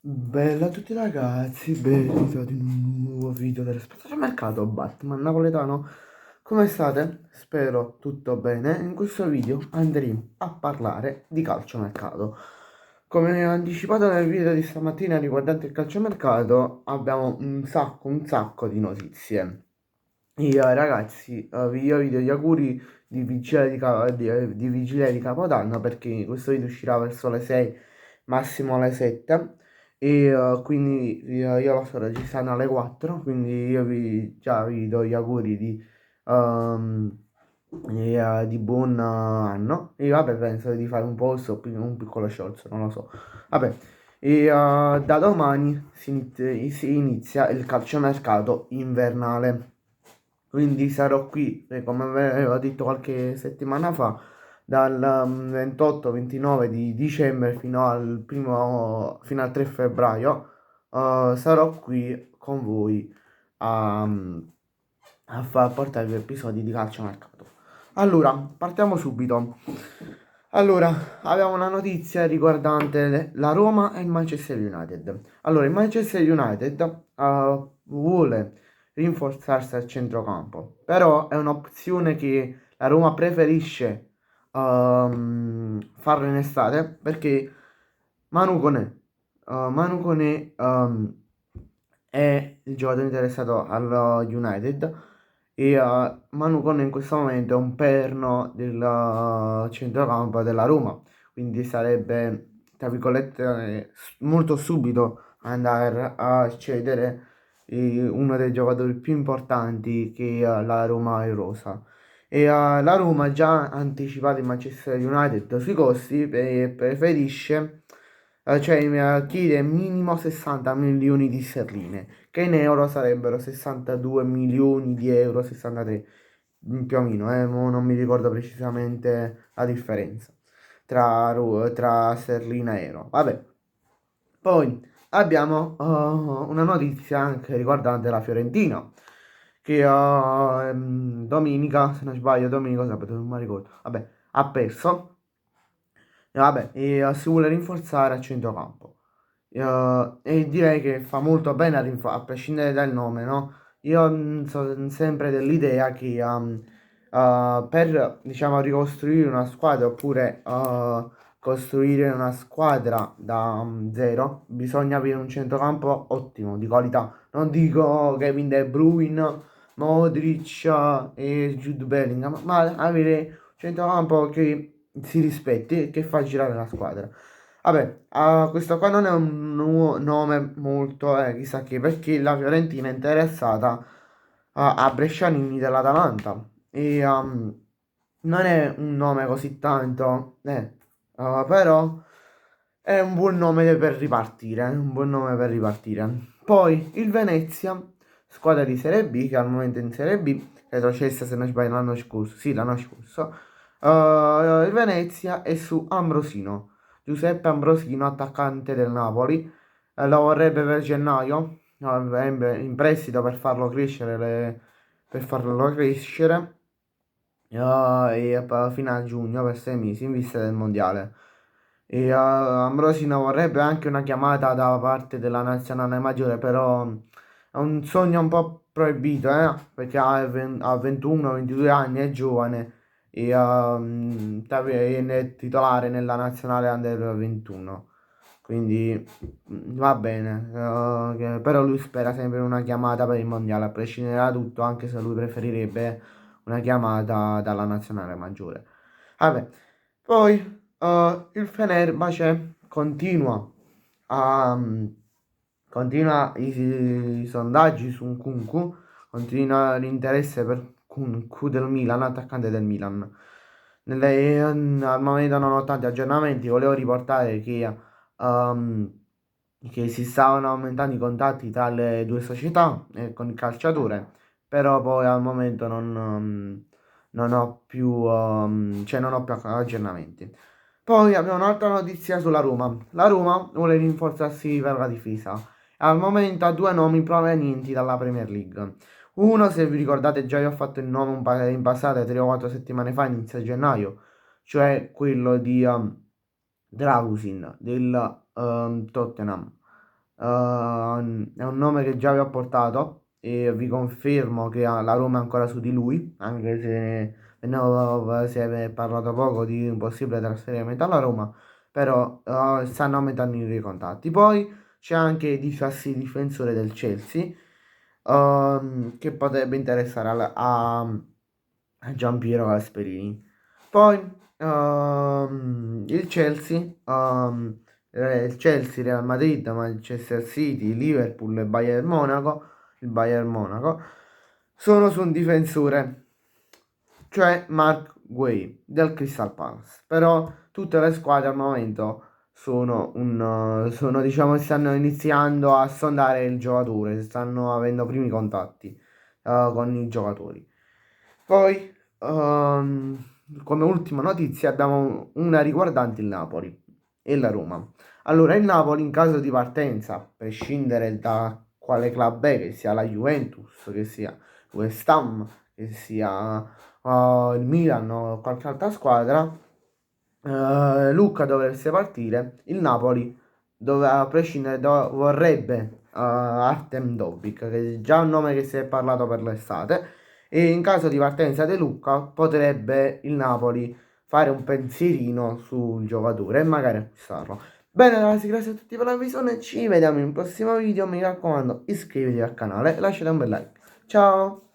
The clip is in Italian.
Bella a tutti ragazzi, benvenuti in un nuovo video del mercato Batman napoletano. Come state? Spero tutto bene. In questo video andremo a parlare di calciomercato. Come anticipato nel video di stamattina riguardante il calciomercato, abbiamo un sacco di notizie. Ragazzi, vi do gli auguri di vigilia di vigilia di Capodanno perché questo video uscirà verso le 6, massimo alle 7 quindi io lo sto registrando alle 4, quindi già vi do gli auguri ehm, di buon anno e vabbè penso di fare un post o un piccolo shorts, non lo so. Vabbè, da domani si inizia il calciomercato invernale. Quindi sarò qui, come avevo detto qualche settimana fa, dal 28-29 di dicembre fino al 3 febbraio. Sarò qui con voi a, a far portare gli episodi di calciomercato. Allora, partiamo subito. Allora, abbiamo una notizia riguardante la Roma e il Manchester United. Allora, il Manchester United vuole rinforzarsi al centrocampo, però è un'opzione che la Roma preferisce farlo in estate perché Manu Koné, Manu Koné è il giocatore interessato allo United e Manu Koné in questo momento è un perno del centrocampo della Roma, quindi sarebbe, tra virgolette, molto subito andare a cedere uno dei giocatori più importanti che la Roma è rosa. La Roma ha già anticipato il Manchester United sui costi e preferisce, chiede minimo 60 milioni di sterline, che in euro sarebbero 62 milioni di euro, 63 più o meno, non mi ricordo precisamente la differenza tra sterlina e euro. Vabbè, poi abbiamo una notizia anche riguardante la Fiorentina, che domenica, se non sbaglio, domenica, sabato, non mi ricordo, vabbè, ha perso, e vabbè, si vuole rinforzare a centrocampo. E direi che fa molto bene a prescindere dal nome, no? Io sono sempre dell'idea che per, diciamo, ricostruire una squadra oppure costruire una squadra da zero, bisogna avere un centrocampo ottimo, di qualità. Non dico Kevin De Bruyne, Modric e Jude Bellingham, ma avere un centrocampo che si rispetti e che fa girare la squadra. Vabbè, questo qua non è un nome molto chissà che, perché la Fiorentina è interessata a Brescianini dell'Atalanta e non è un nome così tanto, però è un buon nome per ripartire, è un buon nome per ripartire. Poi il Venezia, squadra di Serie B, che al momento è in Serie B, retrocessa se non sbaglio l'anno scorso, sì l'anno scorso, il Venezia è su Ambrosino. Giuseppe Ambrosino, attaccante del Napoli, lo vorrebbe per gennaio, no, è in prestito per farlo crescere, fino a giugno per 6 mesi in vista del mondiale. Ambrosino vorrebbe anche una chiamata da parte della nazionale maggiore, però è un sogno un po' proibito, perché ha 21-22 anni, è giovane è titolare nella nazionale under 21. Quindi va bene, però lui spera sempre in una chiamata per il mondiale, a prescindere da tutto, anche se lui preferirebbe una chiamata dalla nazionale maggiore. Vabbè, poi il Fenerbahce a, continua i sondaggi su Nkunku, continua l'interesse per Nkunku del Milan, attaccante del Milan. Al momento non ho tanti aggiornamenti, volevo riportare ehm, che si stavano aumentando i contatti tra le due società con il calciatore, però poi al momento non ho più, non ho più aggiornamenti. Poi abbiamo un'altra notizia sulla Roma. La Roma vuole rinforzarsi per la difesa. Al momento ha due nomi provenienti dalla Premier League. Uno, se vi ricordate, già io ho fatto il nome in passato, 3 o 4 settimane fa, inizio gennaio, cioè quello di Dragusin del Tottenham. è un nome che già vi ho portato e vi confermo che la Roma è ancora su di lui, anche se si è parlato poco di un possibile trasferimento alla Roma, però stanno aumentando i contatti. Poi c'è anche il difensore del Chelsea, che potrebbe interessare a Giampiero Gasperini. Poi il Chelsea, Real Madrid, Manchester City, Liverpool e Bayern Monaco, il Bayern Monaco, sono su un difensore, cioè Mark Guay del Crystal Palace. Però tutte le squadre al momento diciamo, stanno iniziando a sondare il giocatore, stanno avendo primi contatti con i giocatori. Poi, come ultima notizia, abbiamo una riguardante il Napoli e la Roma. Allora, il Napoli in caso di partenza, a prescindere da quale club è, che sia la Juventus, che sia West Ham, che sia il Milan o qualche altra squadra, Luca dovesse partire, il Napoli a prescindere vorrebbe Artem Dobbik, che è già un nome che si è parlato per l'estate, e in caso di partenza di Luca potrebbe il Napoli fare un pensierino sul giocatore e magari acquistarlo. Bene ragazzi, grazie a tutti per la visione, ci vediamo in un prossimo video, mi raccomando iscrivetevi al canale e lasciate un bel like. Ciao!